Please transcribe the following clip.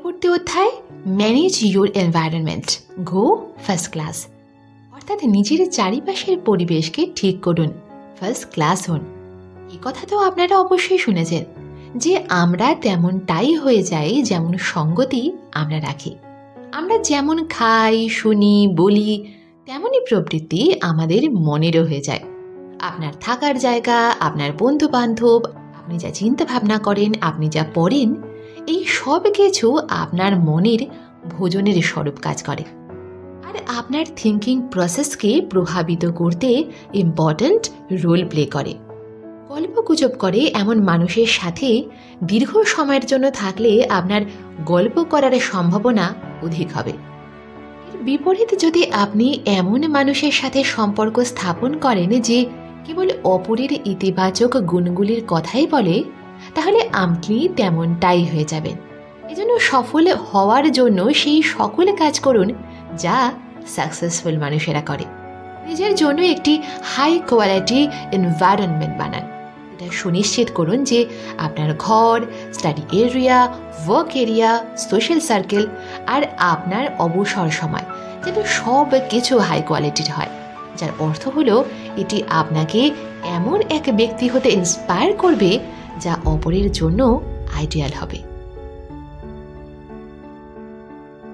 পরবর্তী অধ্যায় manage your environment, go first class. অর্থাৎ নিজের চারিপাশের পরিবেশকে ঠিক করুন, ফার্স্ট ক্লাস হন। এই কথা তো আপনারা অবশ্যই শুনেছেন যে আমরা তেমনটাই হয়ে যাই যেমন সঙ্গতি আমরা রাখি। আমরা যেমন খাই, শুনি, বলি, তেমনই প্রবৃত্তি আমাদের মনেরও হয়ে যায়। আপনার থাকার জায়গা, আপনার বন্ধু বান্ধব, আপনি যা চিন্তা ভাবনা করেন, আপনি যা পড়েন, এই সব কিছু আপনার মনের ভোজনের স্বরূপ কাজ করে আর আপনার থিঙ্কিং প্রসেসকে প্রভাবিত করতে ইম্পর্ট্যান্ট রোল প্লে করে। গল্পগুজব করে এমন মানুষের সাথে দীর্ঘ সময়ের জন্য থাকলে আপনার গল্প করার সম্ভাবনা অধিক হবে। এর বিপরীতে যদি আপনি এমন মানুষের সাথে সম্পর্ক স্থাপন করেন যে কেবল অপরের ইতিবাচক গুণগুলির কথাই বলে, তাহলে আপনি তেমনটাই হয়ে যাবেন। এজন্য সফল হওয়ার জন্য সেই সকল কাজ করুন যা সাকসেসফুল মানুষেরা করে। নিজের জন্য একটি হাই কোয়ালিটি এনভায়রনমেন্ট বানান। এটা সুনিশ্চিত করুন যে আপনার ঘর, study area, work area, social circle আর আপনার অবসর সময় যেন সব কিছু হাই কোয়ালিটির হয়, যার অর্থ হলো এটি আপনাকে এমন এক ব্যক্তি হতে ইন্সপায়ার করবে যা অপরের জন্য আইডিয়াল হবে।